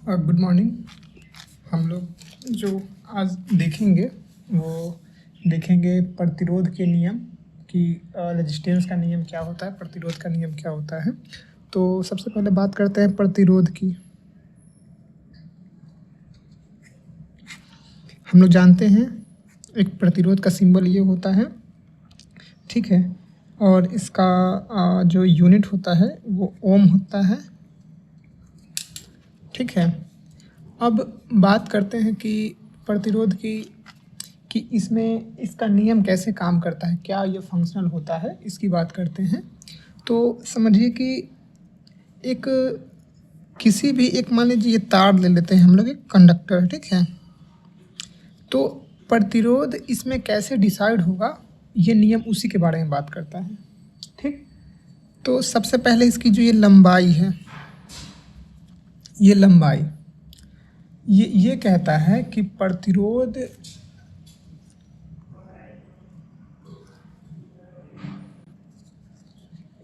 Good morning. हम लोग जो आज देखेंगे वो देखेंगे प्रतिरोध के नियम कि रेजिस्टेंस का नियम क्या होता है, प्रतिरोध का नियम क्या होता है। तो सबसे पहले बात करते हैं प्रतिरोध की। हम लोग जानते हैं एक प्रतिरोध का सिंबल ये होता है, ठीक है, और इसका जो यूनिट होता है वो ओम होता है, ठीक है। अब बात करते हैं कि प्रतिरोध की कि इसमें इसका नियम कैसे काम करता है, क्या ये फंक्शनल होता है, इसकी बात करते हैं। तो समझिए कि एक किसी भी एक मान लीजिए ये तार ले लेते हैं हम लोग, एक कंडक्टर, ठीक है। तो प्रतिरोध इसमें कैसे डिसाइड होगा, ये नियम उसी के बारे में बात करता है, ठीक। तो सबसे पहले इसकी जो ये लंबाई है, ये लंबाई ये कहता है कि प्रतिरोध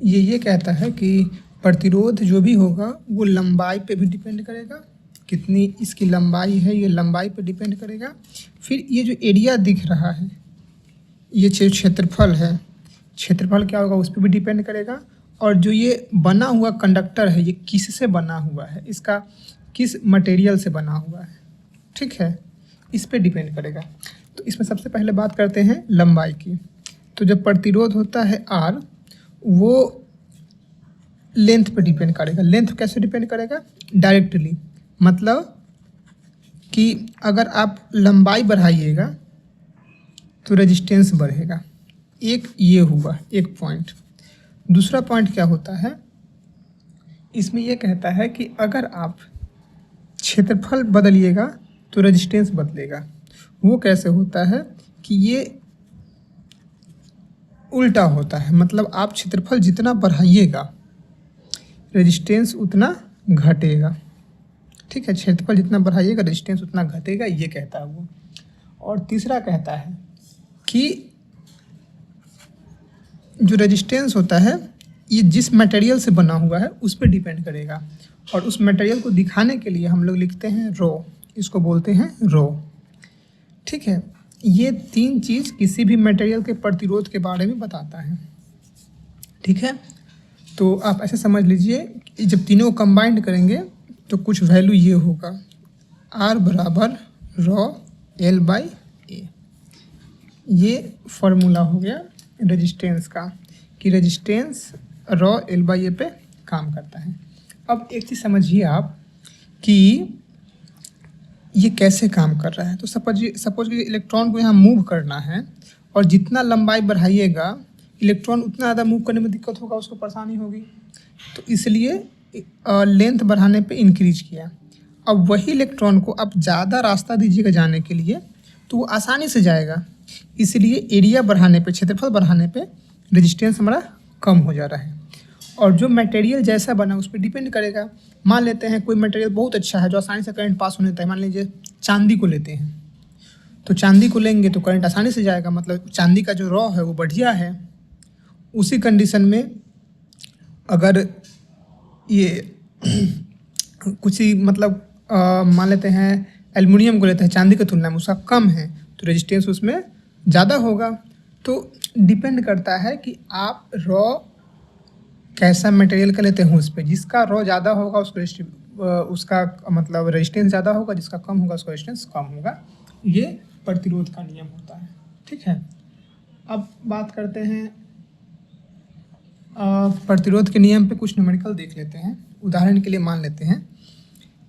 ये कहता है कि प्रतिरोध जो भी होगा वो लंबाई पे भी डिपेंड करेगा, कितनी इसकी लंबाई है ये लंबाई पे डिपेंड करेगा। फिर ये जो एरिया दिख रहा है, ये क्षेत्रफल है, क्षेत्रफल क्या होगा उस पर भी डिपेंड करेगा। और जो ये बना हुआ कंडक्टर है ये किस से बना हुआ है, इसका किस मटेरियल से बना हुआ है, ठीक है, इस पे डिपेंड करेगा। तो इसमें सबसे पहले बात करते हैं लंबाई की। तो जब प्रतिरोध होता है R, वो लेंथ पे डिपेंड करेगा। लेंथ कैसे डिपेंड करेगा? डायरेक्टली, मतलब कि अगर आप लंबाई बढ़ाइएगा तो रेजिस्टेंस बढ़ेगा। एक ये हुआ एक पॉइंट। दूसरा पॉइंट क्या होता है, इसमें ये कहता है कि अगर आप क्षेत्रफल बदलिएगा तो रेजिस्टेंस बदलेगा। वो कैसे होता है कि ये उल्टा होता है, मतलब आप क्षेत्रफल जितना बढ़ाइएगा रेजिस्टेंस उतना घटेगा, ठीक है। क्षेत्रफल जितना बढ़ाइएगा रेजिस्टेंस उतना घटेगा, ये कहता है वो। और तीसरा कहता है कि जो रेजिस्टेंस होता है ये जिस मटेरियल से बना हुआ है उस पर डिपेंड करेगा। और उस मटेरियल को दिखाने के लिए हम लोग लिखते हैं रो, इसको बोलते हैं रो, ठीक है। ये तीन चीज़ किसी भी मटेरियल के प्रतिरोध के बारे में बताता है, ठीक है। तो आप ऐसे समझ लीजिए जब तीनों को कंबाइंड करेंगे तो कुछ वैल्यू ये होगा, R बराबर रो L बाई ए। ये फॉर्मूला हो गया रेजिस्टेंस का कि रेजिस्टेंस रो L बाई ए पे काम करता है। अब एक चीज़ समझिए आप कि ये कैसे काम कर रहा है। तो सपोज कि इलेक्ट्रॉन को यहाँ मूव करना है और जितना लंबाई बढ़ाइएगा इलेक्ट्रॉन उतना ज़्यादा मूव करने में दिक्कत होगा, उसको परेशानी होगी। तो इसलिए लेंथ बढ़ाने पे इंक्रीज किया। अब वही इलेक्ट्रॉन को आप ज़्यादा रास्ता दीजिएगा जाने के लिए तो वो आसानी से जाएगा, इसलिए एरिया बढ़ाने पे, क्षेत्रफल बढ़ाने पे रेजिस्टेंस हमारा कम हो जा रहा है। और जो मटेरियल जैसा बना उस पर डिपेंड करेगा। मान लेते हैं कोई मटेरियल बहुत अच्छा है जो आसानी से करंट पास होने देता है, मान लीजिए चांदी को लेते हैं, तो चांदी को लेंगे तो करंट आसानी से जाएगा, मतलब चांदी का जो रॉ है वो बढ़िया है। उसी कंडीशन में अगर ये कुछ ही मतलब मान लेते हैं एल्युमिनियम को लेते हैं, चांदी की तुलना में उसका कम है तो रेजिस्टेंस उसमें ज़्यादा होगा। तो डिपेंड करता है कि आप रॉ कैसा मटेरियल का लेते हैं उस पर। जिसका रॉ ज़्यादा होगा उसका मतलब रेजिस्टेंस ज़्यादा होगा, जिसका कम होगा उसका रेजिस्टेंस कम होगा। ये प्रतिरोध का नियम होता है, ठीक है। अब बात करते हैं प्रतिरोध के नियम पे कुछ न्यूमेरिकल देख लेते हैं। उदाहरण के लिए मान लेते हैं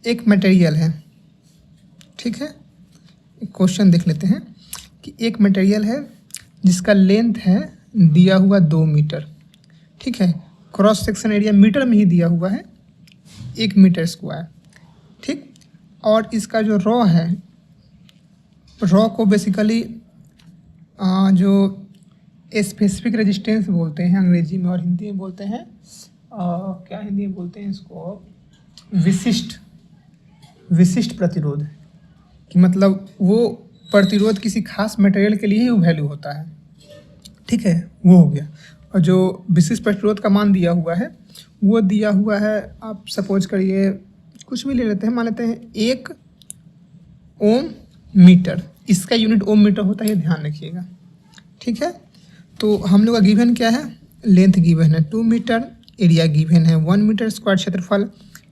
एक मटेरियल है, ठीक है। एक क्वेश्चन देख लेते हैं कि एक मटेरियल है जिसका लेंथ है दिया हुआ 2 मीटर, ठीक है। क्रॉस सेक्शन एरिया मीटर में ही दिया हुआ है 1 मीटर स्क्वायर, ठीक। और इसका जो रॉ है, रॉ को बेसिकली जो स्पेसिफिक रेजिस्टेंस बोलते हैं अंग्रेजी में, और हिंदी में बोलते हैं क्या हिंदी में बोलते हैं इसको, विशिष्ट प्रतिरोध, कि मतलब वो प्रतिरोध किसी खास मटेरियल के लिए ही वैल्यू होता है, ठीक है, वो हो गया। और जो विशिष्ट प्रतिरोध का मान दिया हुआ है वो दिया हुआ है, आप सपोज करिए कुछ भी ले लेते हैं, मान लेते हैं 1 ओम मीटर, इसका यूनिट ओम मीटर होता है, ये ध्यान रखिएगा। ठीक है, तो हम लोग का गिवन क्या है, लेंथ गिवन है 2 मीटर, एरिया गिवन है 1 मीटर स्क्वायर क्षेत्रफल,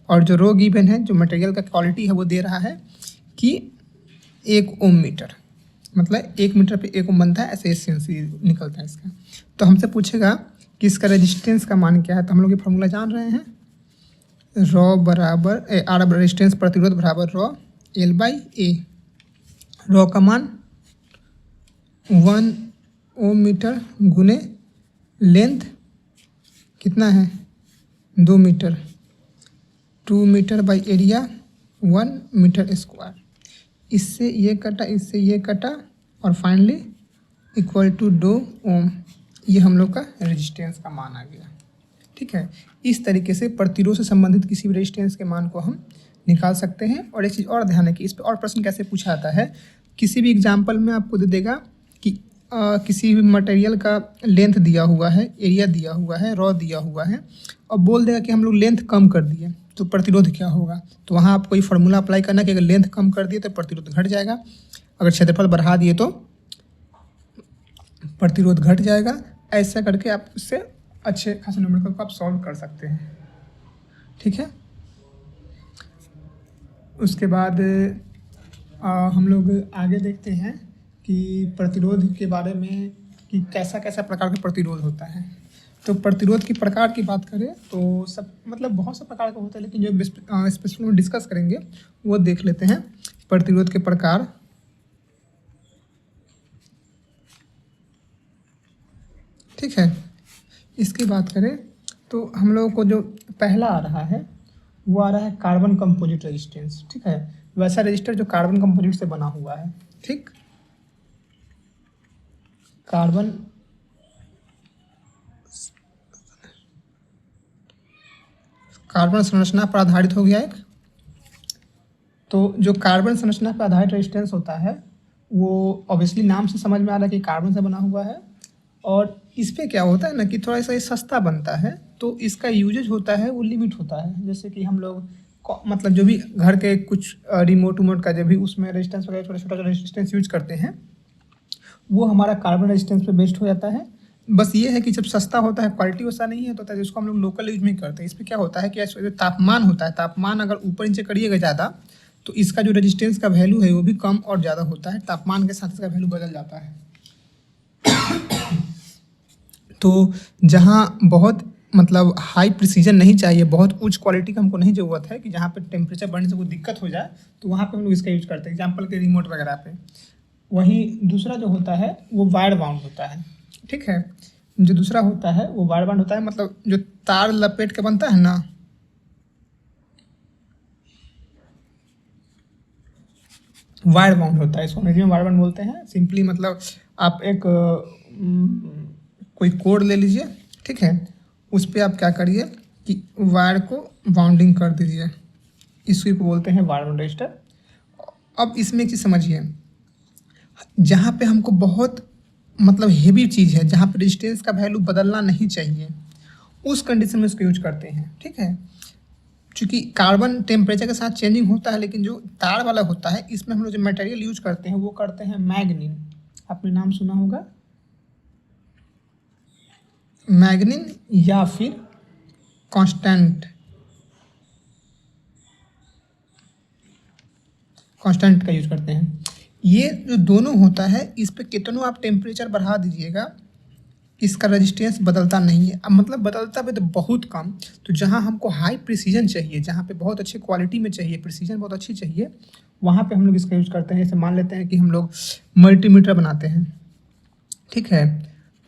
और जो रो गिवन है, जो मटेरियल का क्वालिटी है वो दे रहा है कि 1 ओम मीटर, मतलब 1 मीटर पे 1 ओम बनता है, ऐसे एफिशिएंसी निकलता है इसका। तो हमसे पूछेगा कि इसका रेजिस्टेंस का मान क्या है, तो हम लोग ये फॉर्मूला जान रहे हैं, रॉ बराबर आर रेजिस्टेंस प्रतिरोध बराबर raw L by A. Raw का मान 1 ओम मीटर गुने लेंथ कितना है 2 metre, 2 metre by area 1 metre square. इससे ये कटा, इससे ये कटा, और फाइनली इक्वल टू 2 ओम। ये हम लोग का रेजिस्टेंस का मान आ गया। ठीक है, इस तरीके से प्रतिरोध से संबंधित किसी भी रेजिस्टेंस के मान को हम निकाल सकते हैं। और एक चीज़ और ध्यान है कि इस पर और प्रश्न कैसे पूछा जाता है, किसी भी एग्जाम्पल में आपको दे देगा कि किसी भी मटेरियल का लेंथ दिया हुआ है, एरिया दिया हुआ है, रॉ दिया हुआ है, और बोल देगा कि हम लोग लेंथ कम कर दिए तो प्रतिरोध क्या होगा। तो वहाँ आपको ये फॉर्मूला अप्लाई करना कि अगर लेंथ कम कर दिए तो प्रतिरोध घट जाएगा, अगर क्षेत्रफल बढ़ा दिए तो प्रतिरोध घट जाएगा। ऐसा करके आप उससे अच्छे खासे न्यूमेरिकल को आप सॉल्व कर सकते हैं। ठीक है, उसके बाद हम लोग आगे देखते हैं कि प्रतिरोध के बारे में कि कैसा कैसा प्रकार का प्रतिरोध होता है। तो प्रतिरोध की प्रकार की बात करें तो सब मतलब बहुत से प्रकार का होता है, लेकिन जो स्पेशल में डिस्कस करेंगे वो देख लेते हैं प्रतिरोध के प्रकार। ठीक है, इसकी बात करें तो हम लोगों को जो पहला आ रहा है वो आ रहा है कार्बन कंपोजिट रेजिस्टेंस। ठीक है, वैसा रजिस्टर जो कार्बन कंपोजिट से बना हुआ है। ठीक, कार्बन संरचना पर आधारित हो गया एक। तो जो कार्बन संरचना पर आधारित रेजिस्टेंस होता है वो ऑब्वियसली नाम से समझ में आ रहा है कि कार्बन से बना हुआ है, और इस पे क्या होता है ना कि थोड़ा सा ये सस्ता बनता है, तो इसका यूजेज होता है वो लिमिट होता है। जैसे कि हम लोग मतलब जो भी घर के कुछ रिमोट उमोट का जब भी उसमें रेजिस्टेंस वगैरह छोटा छोटा रेजिस्टेंस यूज करते हैं वो हमारा कार्बन रेजिस्टेंस पे बेस्ड हो जाता है। बस ये है कि जब सस्ता होता है, क्वालिटी वैसा नहीं है, तो जिसको हम लोग लोकल यूज में करते हैं। इस पर क्या होता है कि जो तापमान होता है, तापमान अगर ऊपर नीचे करिएगा ज़्यादा तो इसका जो रेजिस्टेंस का वैल्यू है वो भी कम और ज़्यादा होता है, तापमान के साथ इसका वैल्यू बदल जाता है। तो जहाँ बहुत मतलब हाई प्रिसीजन नहीं चाहिए, बहुत उच्च क्वालिटी का हमको नहीं ज़रूरत है कि जहाँ पे टेम्परेचर बढ़ने से कोई दिक्कत हो जाए, तो वहाँ पे हम लोग इसका यूज करते हैं, एग्जाम्पल के रिमोट वगैरह पे। वहीं दूसरा जो होता है वो वायर बाउंड होता है। ठीक है, जो दूसरा होता है वो वायर बाउंड होता है, मतलब जो तार लपेट के बनता है ना, वायर बाउंड होता है, इसको अंग्रेजी में वायर बाउंड बोलते हैं। सिंपली मतलब आप एक कोई कोड ले लीजिए, ठीक है, उस पर आप क्या करिए कि वायर को बाउंडिंग कर दीजिए, इसी को बोलते हैं वायर बाउंड रजिस्टर। अब इसमें एक चीज़ समझिए, जहाँ पे हमको बहुत मतलब हेवी चीज़ है, जहाँ पे रेजिस्टेंस का वैल्यू बदलना नहीं चाहिए, उस कंडीशन में इसको यूज करते हैं। ठीक है, क्योंकि कार्बन टेम्परेचर के साथ चेंजिंग होता है, लेकिन जो तार वाला होता है इसमें हम लोग जो मटेरियल यूज करते हैं वो करते हैं मैग्नीन। आपने नाम सुना होगा मैग्नीन या फिर कांस्टेंट का यूज करते हैं। ये जो दोनों होता है इस पे कितनों आप टेम्परेचर बढ़ा दीजिएगा इसका रेजिस्टेंस बदलता नहीं है। अब मतलब बदलता भी तो बहुत कम। तो जहाँ हमको हाई प्रिसीजन चाहिए, जहाँ पे बहुत अच्छी क्वालिटी में चाहिए, प्रिसीजन बहुत अच्छी चाहिए, वहाँ पे हम लोग इसका यूज करते हैं। जैसे मान लेते हैं कि हम लोग मल्टीमीटर बनाते हैं, ठीक है,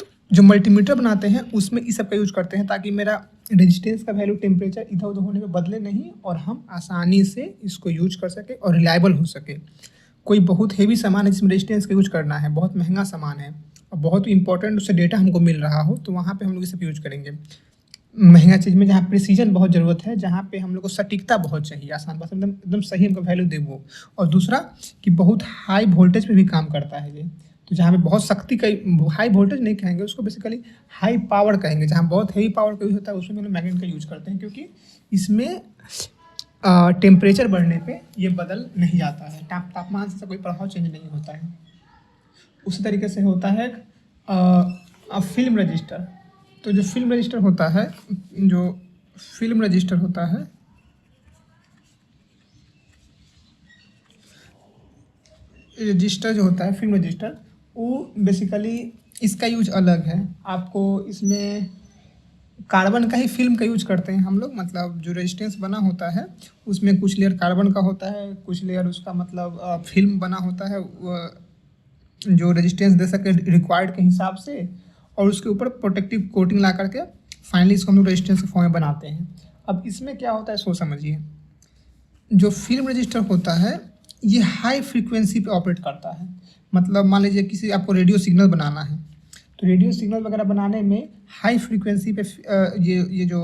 तो जो मल्टीमीटर बनाते हैं उसमें इस सब का यूज करते हैं ताकि मेरा रेजिस्टेंस का वैल्यू टेम्परेचर इधर उधर होने में बदले नहीं और हम आसानी से इसको यूज कर सके और रिलायबल हो सके। कोई बहुत हेवी सामान है जिसमें रेजिस्टेंस का यूज करना है, बहुत महंगा सामान है और बहुत इंपॉर्टेंट उससे डेटा हमको मिल रहा हो, तो वहाँ पे हम लोग इसे यूज करेंगे। महंगा चीज़ में जहाँ प्रिसीजन बहुत ज़रूरत है, जहाँ पे हम लोग को सटीकता बहुत चाहिए, आसान भाषा में एकदम सही हमको वैल्यू दे वो। और दूसरा कि बहुत हाई वोल्टेज पे भी काम करता है ये, तो जहाँ पे बहुत शक्ति का, हाई वोल्टेज नहीं कहेंगे उसको, बेसिकली हाई पावर कहेंगे, जहाँ बहुत हेवी पावर का यूज होता है उसमें हम लोग मैग्नेट का यूज करते हैं, क्योंकि इसमें टेम्परेचर बढ़ने पे ये बदल नहीं जाता है, तापमान से कोई प्रभाव चेंज नहीं होता है। उसी तरीके से होता है फिल्म रजिस्टर। तो जो फिल्म रजिस्टर होता है, रजिस्टर जो होता है फिल्म रजिस्टर, वो बेसिकली इसका यूज अलग है। आपको इसमें कार्बन का ही फिल्म का यूज करते हैं हम लोग, मतलब जो रेजिस्टेंस बना होता है उसमें कुछ लेयर कार्बन का होता है, कुछ लेयर उसका मतलब फिल्म बना होता है जो रेजिस्टेंस दे सके रिक्वायर्ड के हिसाब से, और उसके ऊपर प्रोटेक्टिव कोटिंग ला करके फाइनली इसको हम लोग रेजिस्टेंस के फॉर्म में बनाते हैं। अब इसमें क्या होता है सो समझिए, जो फिल्म रजिस्टर होता है ये हाई फ्रीक्वेंसी पे ऑपरेट करता है। मतलब मान लीजिए किसी आपको रेडियो सिग्नल बनाना है, तो रेडियो सिग्नल वगैरह बनाने में हाई फ्रीक्वेंसी पे ये जो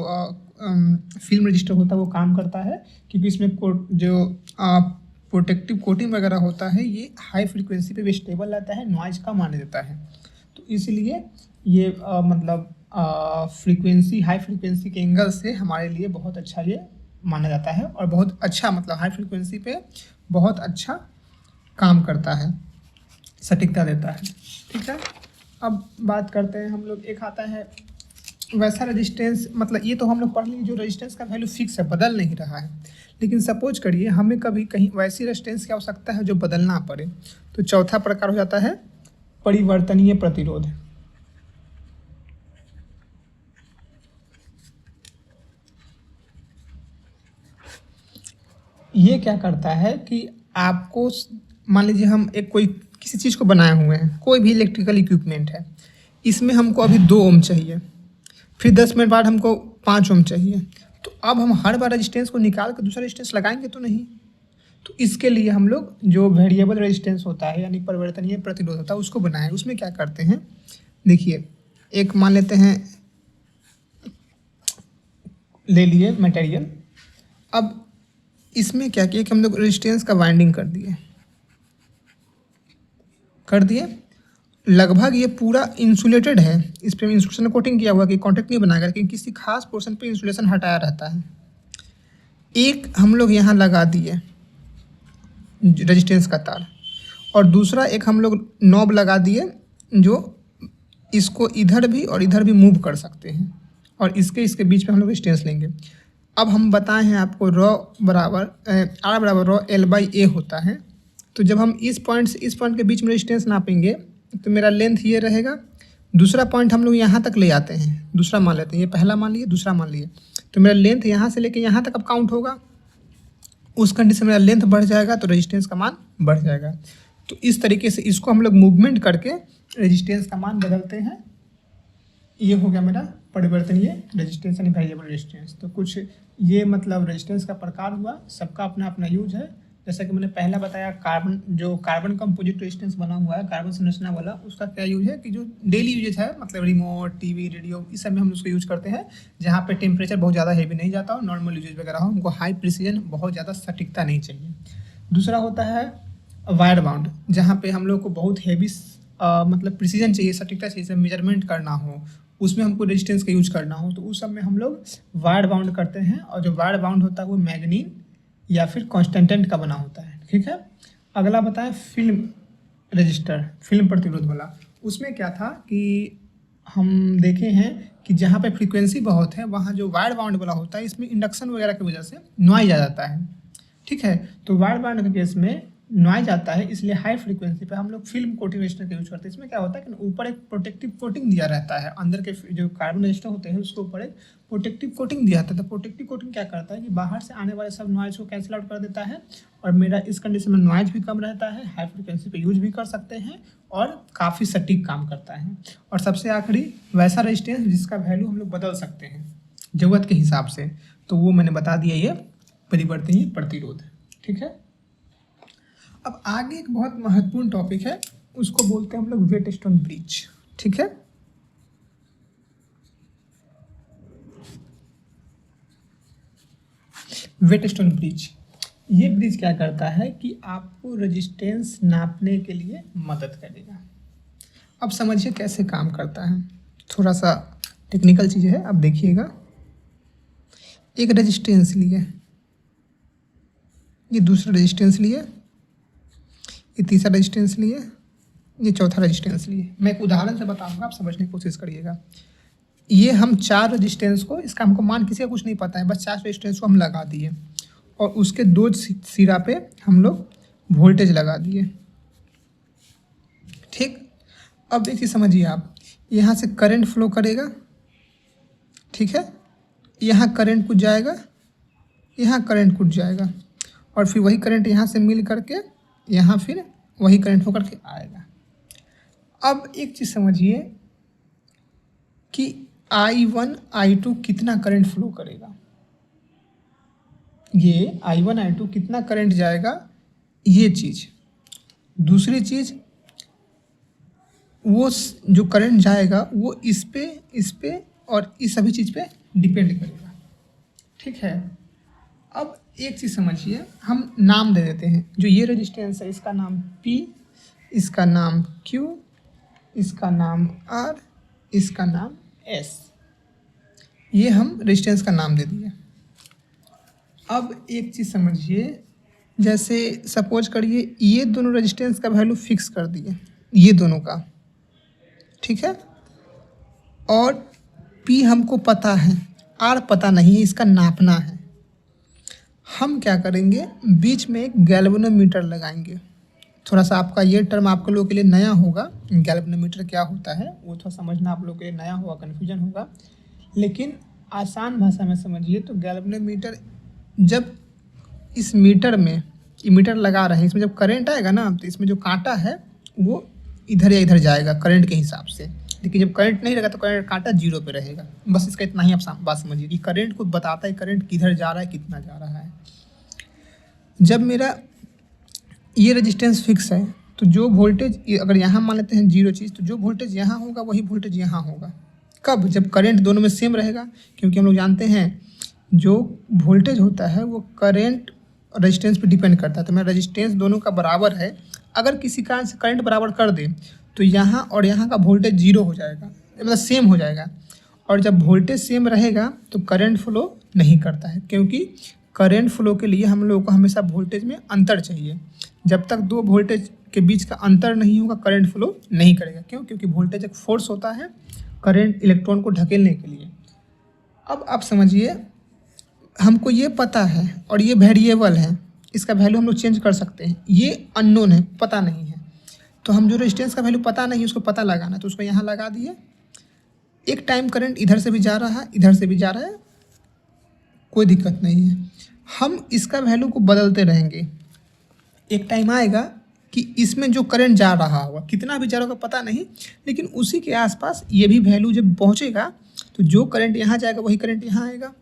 फिल्म रजिस्टर होता है वो काम करता है, क्योंकि इसमें जो प्रोटेक्टिव कोटिंग वगैरह होता है ये हाई फ्रीक्वेंसी पे भी स्टेबल रहता है, नॉइज कम आने देता है। तो इसलिए ये मतलब फ्रीक्वेंसी हाई फ्रीक्वेंसी के एंगल से हमारे लिए बहुत अच्छा ये माना जाता है, और बहुत अच्छा मतलब हाई फ्रीक्वेंसी पे बहुत अच्छा काम करता है, सटीकता देता है। ठीक है, अब बात करते हैं हम लोग, एक आता है वैसा रेजिस्टेंस, मतलब ये तो हम लोग पढ़ लिए जो रेजिस्टेंस का वैल्यू फिक्स है, बदल नहीं रहा है। लेकिन सपोज करिए हमें कभी कहीं वैसी रेजिस्टेंस की आवश्यकता है जो बदलना पड़े, तो चौथा प्रकार हो जाता है परिवर्तनीय प्रतिरोध। ये क्या करता है कि आपको मान लीजिए हम एक कोई किसी चीज़ को बनाए हुए हैं, कोई भी इलेक्ट्रिकल इक्विपमेंट है, इसमें हमको अभी 2 ओम चाहिए, फिर 10 मिनट बाद हमको 5 ओम चाहिए, तो अब हम हर बार रेजिस्टेंस को निकाल कर दूसरा रेजिस्टेंस लगाएंगे तो नहीं। तो इसके लिए हम लोग जो वेरिएबल रेजिस्टेंस होता है यानी परिवर्तनीय प्रतिरोध होता है उसको बनाए। उसमें क्या करते हैं, देखिए एक मान लेते हैं, ले लिए मटेरियल, अब इसमें क्या किया कि हम लोग रेजिस्टेंस का वाइंडिंग कर दिए, लगभग ये पूरा इंसुलेटेड है, इस पर इंसुलेशन कोटिंग किया हुआ कि कांटेक्ट नहीं बनाएगा, लेकिन किसी खास पोर्शन पे इंसुलेशन हटाया रहता है। एक हम लोग यहाँ लगा दिए रेजिस्टेंस का तार, और दूसरा एक हम लोग नॉब लगा दिए जो इसको इधर भी और इधर भी मूव कर सकते हैं, और इसके बीच में हम लोग रेजिस्टेंस लेंगे। अब हम बताए हैं आपको रॉ बराबर आर बराबर रॉ एल बाई ए होता है। तो जब हम इस पॉइंट से इस पॉइंट के बीच में रेजिस्टेंस नापेंगे तो मेरा लेंथ ये रहेगा, दूसरा पॉइंट हम लोग यहाँ तक ले आते हैं, दूसरा मान लेते हैं, ये पहला मान लिए दूसरा मान लिए, तो मेरा लेंथ यहाँ से लेके यहाँ तक अब काउंट होगा। उस कंडीशन में मेरा लेंथ बढ़ जाएगा तो रेजिस्टेंस का मान बढ़ जाएगा। तो इस तरीके से इसको हम लोग मूवमेंट करके रेजिस्टेंस का मान बदलते हैं। ये हो गया मेरा परिवर्तनीय रेजिस्टेंस यानी वेरिएबल रेजिस्टेंस। तो कुछ ये मतलब रेजिस्टेंस का प्रकार हुआ, सबका अपना अपना यूज है। जैसा कि मैंने पहला बताया, कार्बन कंपोजिट रेजिस्टेंस बना हुआ है, कार्बन संरचना वाला, उसका क्या यूज है कि जो डेली यूजेज है, मतलब रिमोट, टीवी, रेडियो, इस सब में हम उसको यूज करते हैं, जहाँ पे टेम्परेचर बहुत ज़्यादा हैवी नहीं जाता हो, नॉर्मल यूजेज वगैरह हो, उनको हाई प्रिसीजन, बहुत ज़्यादा सटीकता नहीं चाहिए। दूसरा होता है वायर बाउंड, जहाँ पे हम लोग को बहुत हैवी मतलब प्रिसीजन चाहिए, सटीकता चाहिए, मेजरमेंट करना हो, उसमें हमको रेजिस्टेंस का यूज करना हो, तो उस सब में हम लोग वायर बाउंड करते हैं। और जो वायर बाउंड होता है वो मैग्नीन या फिर कॉन्स्टेंटेंट का बना होता है। ठीक है, अगला बताएं फिल्म रजिस्टर, फिल्म प्रतिरोध वाला। उसमें क्या था कि हम देखे हैं कि जहाँ पे फ्रीक्वेंसी बहुत है वहाँ जो वायर बाउंड वाला होता है इसमें इंडक्शन वगैरह की वजह से नॉइज आ जाता है। ठीक है, तो वायर बाउंड के केस में नॉइज आता है, इसलिए हाई फ्रीक्वेंसी पे हम लोग फिल्म कोटिंग रजिस्टर का यूज करते हैं। इसमें क्या होता है कि ऊपर एक प्रोटेक्टिव कोटिंग दिया रहता है, अंदर के जो कार्बन रजिस्टर होते हैं उसके ऊपर एक प्रोटेक्टिव कोटिंग दिया जाता है। तो प्रोटेक्टिव कोटिंग क्या करता है कि बाहर से आने वाले सब नॉइज को कैंसिल आउट कर देता है, और मेरा इस कंडीशन में नॉइज भी कम रहता है, हाई फ्रीक्वेंसी पे यूज भी कर सकते हैं, और काफ़ी सटीक काम करता है। और सबसे आखिरी वैसा रजिस्टेंस जिसका वैल्यू हम लोग बदल सकते हैं ज़रूरत के हिसाब से, तो वो मैंने बता दिया, ये परिवर्तनीय प्रतिरोध। ठीक है, अब आगे एक बहुत महत्वपूर्ण टॉपिक है, उसको बोलते हैं हम लोग वेटस्टोन ब्रिज। ठीक है, वेटस्टोन ब्रिज, ये ब्रिज क्या करता है कि आपको रेजिस्टेंस नापने के लिए मदद करेगा। अब समझिए कैसे काम करता है, थोड़ा सा टेक्निकल चीज़ है, अब देखिएगा। एक रेजिस्टेंस लिए, ये दूसरा रेजिस्टेंस लिए, ये तीसरा रेजिस्टेंस लिए, ये चौथा रेजिस्टेंस लिए। मैं एक उदाहरण से बताऊंगा, आप समझने की कोशिश करिएगा। ये हम 4 रेजिस्टेंस को, इसका हमको मान किसी का कुछ नहीं पता है, बस 4 रेजिस्टेंस को हम लगा दिए और उसके 2 सिरा पे हम लोग वोल्टेज लगा दिए। ठीक, अब एक चीज़ समझिए आप, यहाँ से करंट फ्लो करेगा, ठीक है, यहाँ करंट कुछ जाएगा, यहाँ करंट कुछ जाएगा और फिर वही करंट यहाँ से मिल करके यहाँ फिर वही करंट होकर के आएगा। अब एक चीज़ समझिए कि I1 I2 कितना करंट फ्लो करेगा, ये I1 I2 कितना करंट जाएगा, ये चीज़। दूसरी चीज़, वो जो करंट जाएगा वो इस पे और इस सभी चीज़ पे डिपेंड करेगा। ठीक है, अब एक चीज़ समझिए, हम नाम दे देते हैं। जो ये रेजिस्टेंस है इसका नाम P, इसका नाम Q, इसका नाम R, इसका नाम S। ये हम रेजिस्टेंस का नाम दे दिए। अब एक चीज़ समझिए, जैसे सपोज करिए ये दोनों रेजिस्टेंस का वैल्यू फिक्स कर दिए, ये दोनों का, ठीक है, और P हमको पता है, R पता नहीं है, इसका नापना है। हम क्या करेंगे, बीच में एक गैल्वेनोमीटर लगाएंगे। थोड़ा सा आपका ये टर्म आप लोगों के लिए नया होगा, गैल्वेनोमीटर क्या होता है वो थोड़ा समझना आप लोगों के लिए नया होगा, कन्फ्यूजन होगा, लेकिन आसान भाषा में समझिए तो गैल्वेनोमीटर, जब इस मीटर में, ये मीटर लगा रहे हैं, इसमें जब करंट आएगा ना तो इसमें जो कांटा है वो इधर या इधर जाएगा करंट के हिसाब से, लेकिन जब करंट नहीं रहेगा तो करंट कांटा 0 पे रहेगा। बस इसका इतना ही आप बात समझिए कि करंट को बताता है करंट किधर जा रहा है, कितना जा रहा है। जब मेरा ये रेजिस्टेंस फिक्स है तो जो वोल्टेज, अगर यहाँ मान लेते हैं 0 चीज़, तो जो वोल्टेज यहाँ होगा वही वोल्टेज यहाँ होगा। कब? जब करंट दोनों में सेम रहेगा, क्योंकि हम लोग जानते हैं जो वोल्टेज होता है वो करंट रेजिस्टेंस पे डिपेंड करता है। तो मेरा रेजिस्टेंस दोनों का बराबर है, अगर किसी कारण से करंट बराबर कर दे तो यहाँ और यहाँ का वोल्टेज 0 हो जाएगा, मतलब सेम हो जाएगा। और जब वोल्टेज सेम रहेगा तो करंट फ्लो नहीं करता है, क्योंकि करंट फ्लो के लिए हम लोगों को हमेशा वोल्टेज में अंतर चाहिए। जब तक 2 वोल्टेज के बीच का अंतर नहीं होगा करंट फ्लो नहीं करेगा। क्यों? क्योंकि वोल्टेज एक फोर्स होता है करंट इलेक्ट्रॉन को ढकेलने के लिए। अब आप समझिए, हमको ये पता है और ये वेरिएबल है, इसका वैल्यू हम लोग चेंज कर सकते हैं। ये अननोन है, पता नहीं है, तो हम जो रेजिस्टेंस का वैल्यू पता नहीं है उसको पता लगाना, तो उसको यहाँ लगा दिए। एक टाइम करंट इधर से भी जा रहा है, इधर से भी जा रहा है, कोई दिक्कत नहीं है। हम इसका वैल्यू को बदलते रहेंगे। एक टाइम आएगा कि इसमें जो करंट जा रहा होगा, कितना भी जा रहा होगा पता नहीं, लेकिन उसी के आसपास ये भी वैल्यू जब पहुँचेगा तो जो करंट यहाँ जाएगा वही करंट यहाँ आएगा।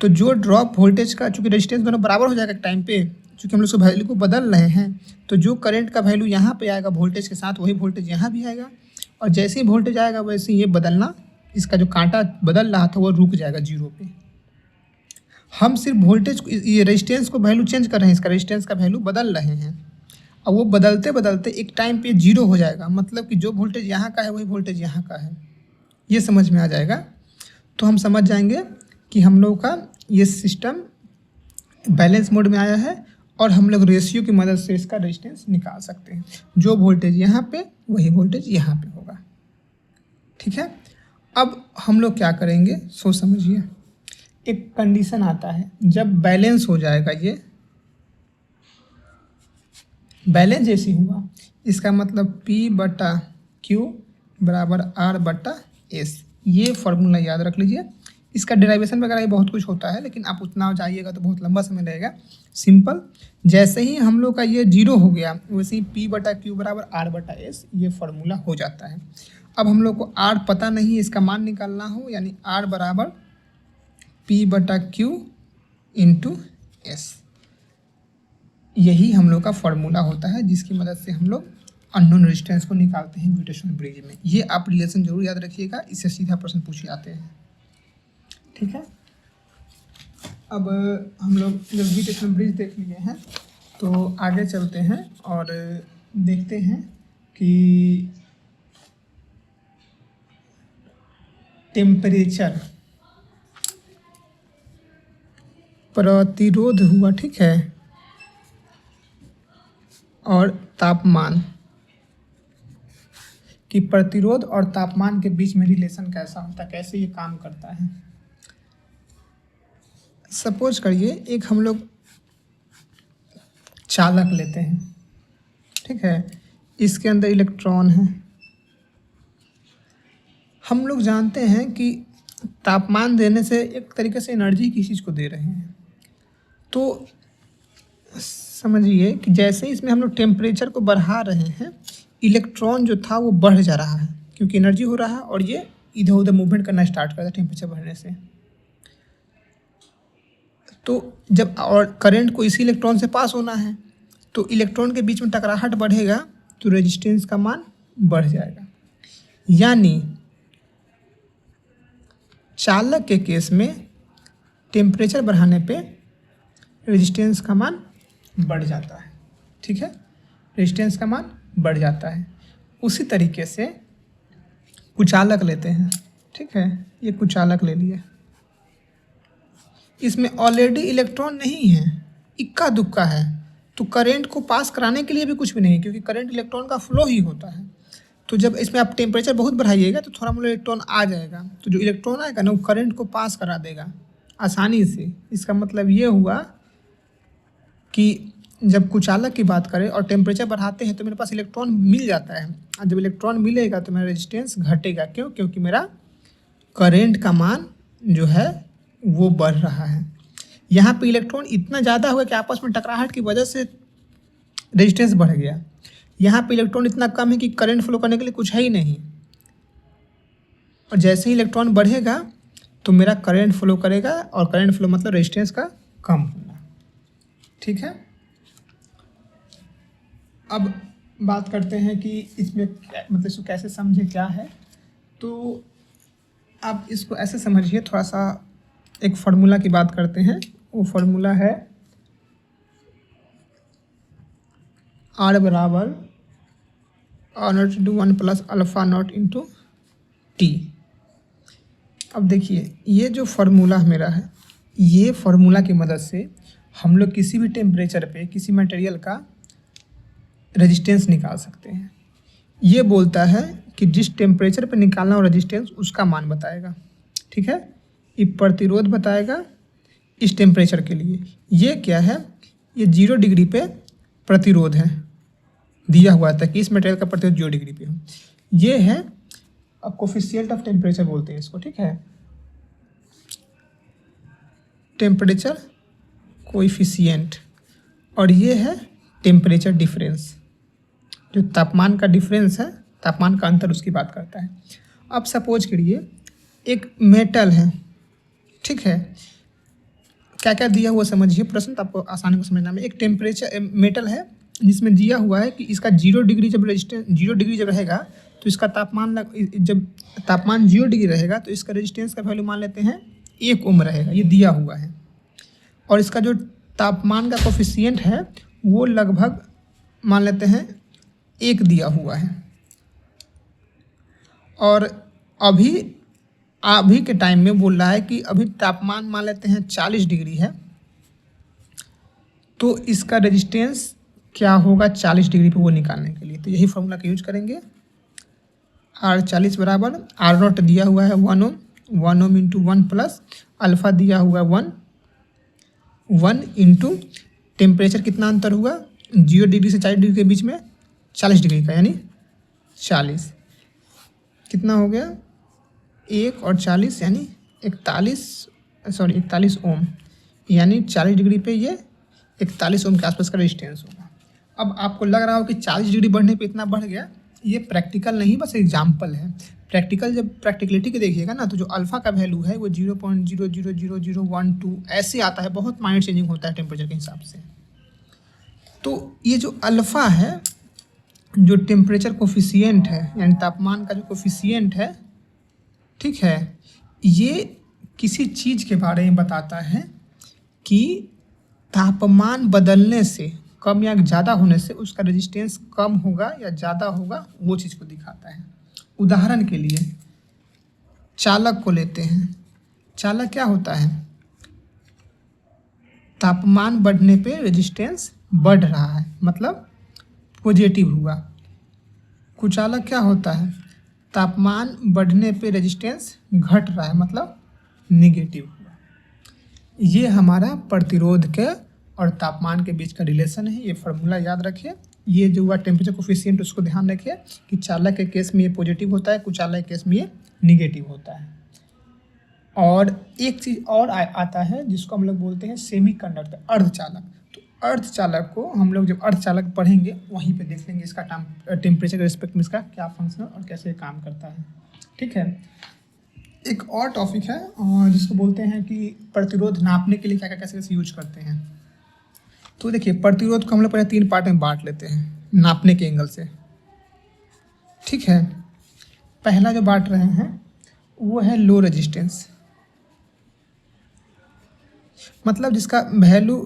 तो जो ड्रॉप वोल्टेज का, चूँकि रेजिस्टेंस दोनों बराबर हो जाएगा एक टाइम पे, चूँकि हम लोग उसको वैल्यू को बदल रहे हैं, तो जो करंट का वैल्यू यहाँ पे आएगा वोल्टेज के साथ, वही वोल्टेज यहाँ भी आएगा। और जैसे ही वोल्टेज आएगा वैसे ही ये बदलना, इसका जो कांटा बदल रहा था वो रुक जाएगा 0 पे। हम सिर्फ वोल्टेज को, ये रेजिस्टेंस को वैल्यू चेंज कर रहे हैं, इसका रेजिस्टेंस का वैल्यू बदल रहे हैं, और वो बदलते बदलते एक टाइम पे 0 हो जाएगा। मतलब कि जो वोल्टेज यहाँ का है वही वोल्टेज यहाँ का है। ये समझ में आ जाएगा तो हम समझ जाएंगे कि हम लोग का ये सिस्टम बैलेंस मोड में आया है और हम लोग रेशियो की मदद से इसका रेजिस्टेंस निकाल सकते हैं। जो वोल्टेज यहाँ पे वही वोल्टेज यहाँ पे होगा। ठीक है, अब हम लोग क्या करेंगे, सोच समझिए। एक कंडीशन आता है, जब बैलेंस हो जाएगा, ये बैलेंस जैसी हुआ, इसका मतलब P/Q बराबर R/S। ये फॉर्मूला याद रख लीजिए। इसका डेरिवेशन वगैरह ये बहुत कुछ होता है, लेकिन आप उतना जाइएगा तो बहुत लंबा समय लगेगा। सिंपल, जैसे ही हम लोग का ये 0 हो गया वैसे ही P/Q बराबर R/S ये फार्मूला हो जाता है। अब हम लोग को R पता नहीं है, इसका मान निकालना हो, यानी R बराबर P/Q × S। यही हम लोग का फार्मूला होता है जिसकी मदद से हम लोग अननोन रेजिस्टेंस को निकालते हैं म्यूटेशन ब्रिज में। ये आप रिलेशन जरूर याद रखिएगा, इससे सीधा प्रश्न पूछे जाते हैं। ठीक है, अब हम लोग जब म्यूटेशन ब्रिज देख लिए हैं तो आगे चलते हैं और देखते हैं कि टेम्परेचर प्रतिरोध हुआ। ठीक है, और तापमान कि प्रतिरोध और तापमान के बीच में रिलेशन कैसा होता है, कैसे ये काम करता है। सपोज करिए एक हम लोग चालक लेते हैं, ठीक है, इसके अंदर इलेक्ट्रॉन है। हम लोग जानते हैं कि तापमान देने से एक तरीके से एनर्जी किसी चीज़ को दे रहे हैं। तो समझिए कि जैसे ही इसमें हम लोग टेम्परेचर को बढ़ा रहे हैं, इलेक्ट्रॉन जो था वो बढ़ जा रहा है क्योंकि एनर्जी हो रहा है और ये इधर उधर मूवमेंट करना स्टार्ट करता है टेम्परेचर बढ़ने से। तो जब और करंट को इसी इलेक्ट्रॉन से पास होना है तो इलेक्ट्रॉन के बीच में टकराहट बढ़ेगा तो रेजिस्टेंस का मान बढ़ जाएगा। यानी चालक के केस में टेम्परेचर बढ़ाने पे रेजिस्टेंस का मान बढ़ जाता है, ठीक है, रेजिस्टेंस का मान बढ़ जाता है। उसी तरीके से कुचालक लेते हैं, ठीक है, ये कुचालक ले लिए, इसमें ऑलरेडी इलेक्ट्रॉन नहीं है, इक्का दुक्का है, तो करंट को पास कराने के लिए भी कुछ भी नहीं क्योंकि करंट इलेक्ट्रॉन का फ्लो ही होता है। तो जब इसमें आप टेम्परेचर बहुत बढ़ाइएगा तो थोड़ा मोड़ा इलेक्ट्रॉन आ जाएगा, तो जो इलेक्ट्रॉन आएगा ना वो करंट को पास करा देगा आसानी से। इसका मतलब ये हुआ कि जब कुचालक की बात करें और टेम्परेचर बढ़ाते हैं तो मेरे पास इलेक्ट्रॉन मिल जाता है, और जब इलेक्ट्रॉन मिलेगा तो मेरा रेजिस्टेंस घटेगा। क्यों? क्योंकि मेरा करंट का मान जो है वो बढ़ रहा है। यहाँ पे इलेक्ट्रॉन इतना ज़्यादा हुआ कि आपस में टकराहट की वजह से रेजिस्टेंस बढ़ गया। यहाँ पे इलेक्ट्रॉन इतना कम है कि करंट फ्लो करने के लिए कुछ है ही नहीं, और जैसे ही इलेक्ट्रॉन बढ़ेगा तो मेरा करंट फ्लो करेगा, और करंट फ्लो मतलब रेजिस्टेंस का कम होना, ठीक है। अब बात करते हैं कि इसमें मतलब इसको कैसे समझे, क्या है। तो आप इसको ऐसे समझिए, थोड़ा सा एक फार्मूला की बात करते हैं। वो फार्मूला है R बराबर R0 1 plus alpha not into T. अब देखिए ये जो फार्मूला मेरा है, ये फार्मूला की मदद से हम लोग किसी भी टेम्परेचर पे किसी मटेरियल का रेजिस्टेंस निकाल सकते हैं। ये बोलता है कि जिस टेम्परेचर पे निकालना हो रेजिस्टेंस उसका मान बताएगा, ठीक है। ये प्रतिरोध बताएगा इस टेम्परेचर के लिए। ये क्या है, ये 0 डिग्री पे प्रतिरोध है, दिया हुआ था कि इस मटेरियल का प्रतिरोध 0 डिग्री पे हो। ये है अब कोफिशिएंट ऑफ टेम्परेचर बोलते हैं इसको, ठीक है, टेम्परेचर कोएफिशिएंट। और ये है टेम्परेचर डिफरेंस, जो तापमान का डिफरेंस है, तापमान का अंतर, उसकी बात करता है। अब सपोज करिए एक मेटल है, ठीक है, क्या क्या दिया हुआ समझिए, प्रश्न तो आपको आसानी को समझना में। एक टेम्परेचर मेटल है जिसमें दिया हुआ है कि इसका 0 डिग्री जब रेजिस्टेंस 0 डिग्री जब रहेगा तो इसका तापमान जब तापमान 0 डिग्री रहेगा तो इसका रेजिस्टेंस का वैल्यू मान लेते हैं 1 ओम रहेगा, ये दिया हुआ है। और इसका जो तापमान का कोफिशिएंट है वो लगभग मान लेते हैं 1 दिया हुआ है। और अभी के टाइम में बोल रहा है कि अभी तापमान मान लेते हैं 40 डिग्री है, तो इसका रेजिस्टेंस क्या होगा 40 डिग्री पे वो निकालने के लिए। तो यही फॉर्मूला का यूज करेंगे। R40 बराबर R0 दिया हुआ है 1 ओम, 1 ओम इंटू 1 प्लस अल्फ़ा दिया हुआ है 1 इंटू टेम्परेचर कितना अंतर हुआ 0 डिग्री से 40 डिग्री के बीच में 40 डिग्री का, यानी 40 कितना हो गया 1 और 40 यानी 41 ओम, यानी 40 डिग्री पे ये 41 ओम के आसपास का रेजिस्टेंस होगा। अब आपको लग रहा हो कि 40 डिग्री बढ़ने पे इतना बढ़ गया, ये प्रैक्टिकल नहीं बस एग्जाम्पल है। प्रैक्टिकल जब प्रैक्टिकलिटी के देखिएगा ना तो जो अल्फ़ा का वैल्यू है वो 0.0000012 ऐसे आता है, बहुत माइनर चेंजिंग होता है टेम्परेचर के हिसाब से। तो ये जो अल्फ़ा है, जो टेम्परेचर कोफिशिएंट है यानी तापमान का जो कोफिशिएंट है, ठीक है, ये किसी चीज़ के बारे में बताता है कि तापमान बदलने से, कम या ज़्यादा होने से उसका रेजिस्टेंस कम होगा या ज़्यादा होगा, वो चीज़ को दिखाता है। उदाहरण के लिए चालक को लेते हैं। चालक क्या होता है, तापमान बढ़ने पे रेजिस्टेंस बढ़ रहा है, मतलब पॉजिटिव हुआ। कुचालक क्या होता है? तापमान बढ़ने पे रेजिस्टेंस घट रहा है, मतलब निगेटिव हुआ। ये हमारा प्रतिरोध के और तापमान के बीच का रिलेशन है। ये फार्मूला याद रखिए। ये जो हुआ टेम्परेचर कोफिशिएंट, उसको ध्यान रखिए कि चालक के केस में ये पॉजिटिव होता है, कुचालक के केस में ये निगेटिव होता है। और एक चीज़ और आता है जिसको हम लोग बोलते हैं सेमीकंडक्टर, अर्धचालक। तो अर्धचालक को हम लोग जब अर्धचालक पढ़ेंगे वहीं पे देख लेंगे इसका टेम्परेचर के रिस्पेक्ट में इसका क्या फंक्शन और कैसे काम करता है। ठीक है। एक और टॉपिक है और जिसको बोलते हैं कि प्रतिरोध नापने के लिए क्या क्या कैसे कैसे यूज करते हैं। तो देखिए, प्रतिरोध को हम लोग पहले 3 पार्ट में बांट लेते हैं नापने के एंगल से। ठीक है। पहला जो बांट रहे हैं वो है लो रेजिस्टेंस, मतलब जिसका वैल्यू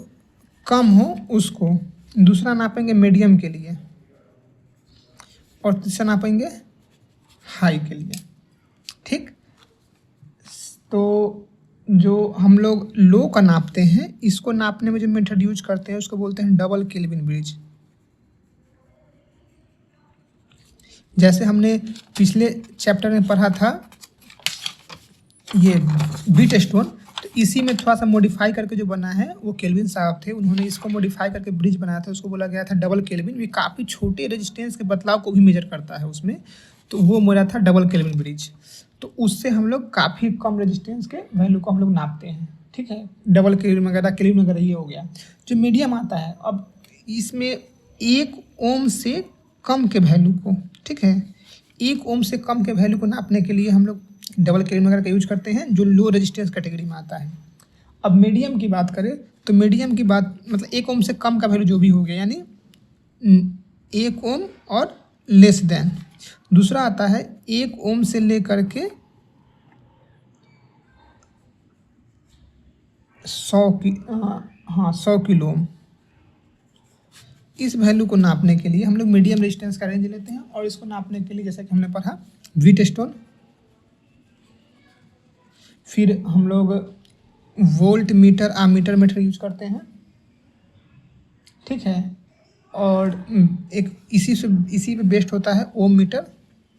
कम हो उसको। दूसरा नापेंगे मीडियम के लिए और तीसरा नापेंगे हाई के लिए। ठीक। तो जो हम लोग लो का नापते हैं, इसको नापने में जो मेथड यूज करते हैं उसको बोलते हैं डबल केल्विन ब्रिज। जैसे हमने पिछले चैप्टर में पढ़ा था ये व्हीटस्टोन, तो इसी में थोड़ा सा मॉडिफाई करके जो बना है वो केल्विन साहब थे, उन्होंने इसको मॉडिफाई करके ब्रिज बनाया था। उसको बोला गया था डबल केल्विन। ये काफ़ी छोटे रेजिस्टेंस के बदलाव को भी मेजर करता है उसमें, तो वो मेरा था डबल केल्विन ब्रिज। तो उससे हम लोग काफ़ी कम रेजिस्टेंस के वैल्यू को हम लोग नापते हैं। ठीक है। डबल केल्विन वगैरह, केल्विन वगैरह ये हो गया। जो मीडियम आता है, अब इसमें 1 ओम से कम के वैल्यू को, ठीक है, 1 ओम से कम के वैल्यू को नापने के लिए हम लोग डबल केल्विन वगैरह का यूज करते हैं, जो लो रेजिस्टेंस कैटेगरी में आता है। अब मीडियम की बात करें तो मीडियम की बात मतलब 1 ओम से कम का वैल्यू जो भी हो गया, यानी 1 ओम और लेस देन। दूसरा आता है 1 ओम से लेकर के 100 किलो ओम। इस वैल्यू को नापने के लिए हम लोग मीडियम रेजिस्टेंस का रेंज लेते हैं। और इसको नापने के लिए जैसा कि हमने पढ़ा व्हीटस्टोन, फिर हम लोग voltmeter, ammeter meter use करते हैं। ठीक है। और एक इसी पे बेस्ड होता है ओम मीटर,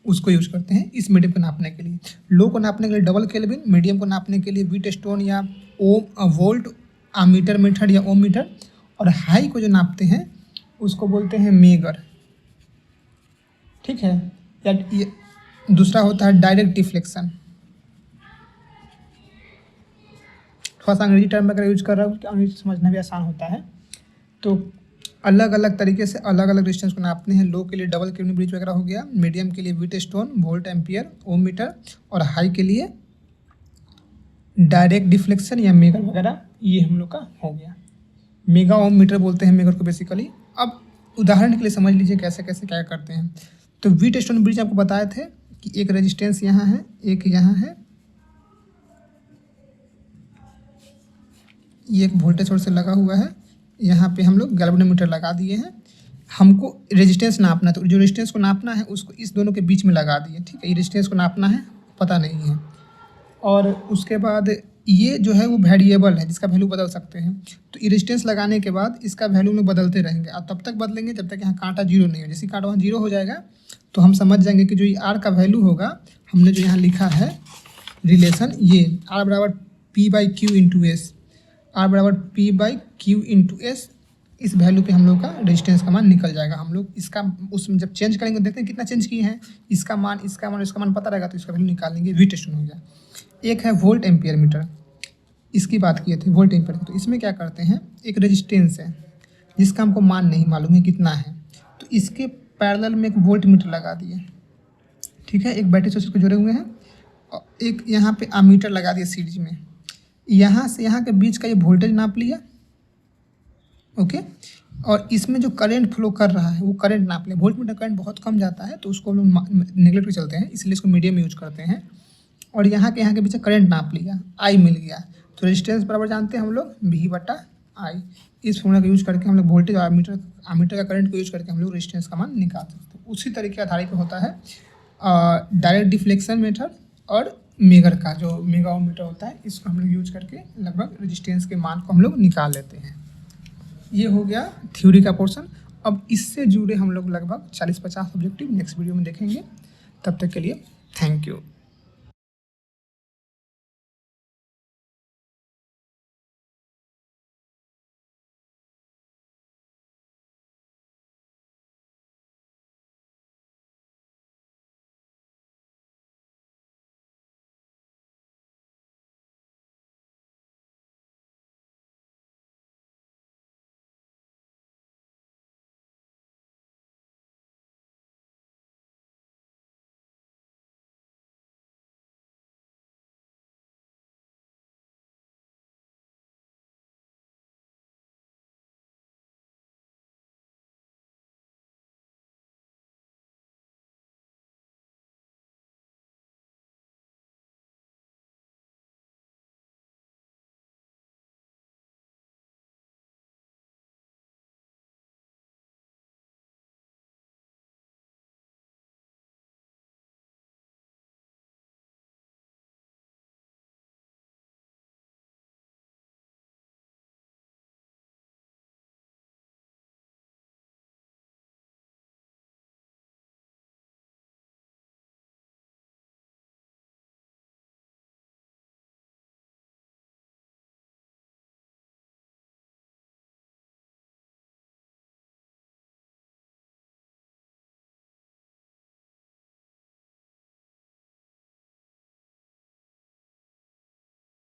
उसको यूज करते हैं इस मीडियम को नापने के लिए। लो को नापने के लिए डबल केल्विन, मीडियम को नापने के लिए व्हीटस्टोन या ओम, वोल्ट, आमीटर मीटर या ओम मीटर। और हाई को जो नापते हैं उसको बोलते हैं मेगर। ठीक है। या दूसरा होता है डायरेक्ट डिफ्लेक्शन। थोड़ा सा अंग्रेजी टर्म वगैरह यूज कर रहा हूँ, अंग्रेजी समझना भी आसान होता है। तो अलग अलग तरीके से अलग अलग डिस्टेंस को नापते हैं। लो के लिए डबल केल्विन ब्रिज वगैरह हो गया, मीडियम के लिए व्हीटस्टोन, वोल्ट, एम्पियर, ओम मीटर, और हाई के लिए डायरेक्ट डिफ्लेक्शन या मेगर वगैरह, ये हम लोग का हो गया। मेगा ओम मीटर बोलते हैं मेगर को बेसिकली। अब उदाहरण के लिए समझ लीजिए कैसे कैसे क्या करते हैं। तो व्हीटस्टोन ब्रिज आपको बताए थे कि एक रेजिस्टेंस यहाँ है, एक यहाँ है, ये एक वोल्टेज सोर्स से लगा हुआ है। यहाँ पे हम लोग गैल्वेनोमीटर लगा दिए हैं। हमको रेजिस्टेंस नापना है, तो जो रेजिस्टेंस को नापना है उसको इस दोनों के बीच में लगा दिए। ठीक है। ये रेजिस्टेंस को नापना है, पता नहीं है। और उसके बाद ये जो है वो वेरिएबल है जिसका वैल्यू बदल सकते हैं। तो ये रेजिस्टेंस लगाने के बाद इसका वैल्यू में बदलते रहेंगे और तब तक बदलेंगे जब तक यहाँ कांटा 0 नहीं हो। जैसे कांटा वहाँ 0 हो जाएगा तो हम समझ जाएंगे कि जो ये आर का वैल्यू होगा, हमने जो यहाँ लिखा है रिलेशन, ये आर बराबर P/Q इंटू एस, आर बराबर P/Q इंटू एस, इस वैल्यू पे हम लोग का रेजिस्टेंस का मान निकल जाएगा। हम लोग इसका उसमें जब चेंज करेंगे देखते हैं कितना चेंज किए हैं, इसका मान इसका मान पता रहेगा तो इसका वैल्यू निकाल लेंगे। व्हीटस्टोन हो गया। एक है वोल्ट एम्पियर मीटर, इसकी बात किए थे वोल्ट एम्पियर की। तो इसमें क्या करते हैं, एक रेजिस्टेंस है जिसका हमको मान नहीं मालूम है कितना है, तो इसके पैरेलल में एक वोल्ट मीटर लगा दिए। ठीक है। एक बैटरी सोर्स को जुड़े हुए हैं और एक यहाँ पे आमीटर लगा दिया सीरीज में। यहाँ से यहाँ के बीच का ये वोल्टेज नाप लिया। ओके। और इसमें जो करंट फ्लो कर रहा है वो करंट नाप लिया। वोल्ट मीटर करंट बहुत कम जाता है तो उसको हम लोग नेगलेक्ट पे चलते हैं, इसलिए इसको मीडियम यूज करते हैं। और यहाँ के बीच करंट नाप लिया, आई मिल गया। तो रेजिस्टेंस बराबर जानते हैं हम लोग V/I। इस फॉर्मूला का यूज करके हम लोग वोल्टेज और आमीटर का करंट को यूज करके हम लोग रेजिस्टेंस का मान निकाल सकते हैं। उसी तरीके के आधारित पे होता है डायरेक्ट डिफ्लेक्शन मेथड और मेगर का जो मेगा ओम मीटर होता है, इसको हम लोग यूज करके लगभग रेजिस्टेंस के मान को हम लोग निकाल लेते हैं। ये हो गया थ्योरी का पोर्शन। अब इससे जुड़े हम लोग लगभग 40-50 ऑब्जेक्टिव नेक्स्ट वीडियो में देखेंगे। तब तक के लिए थैंक यू।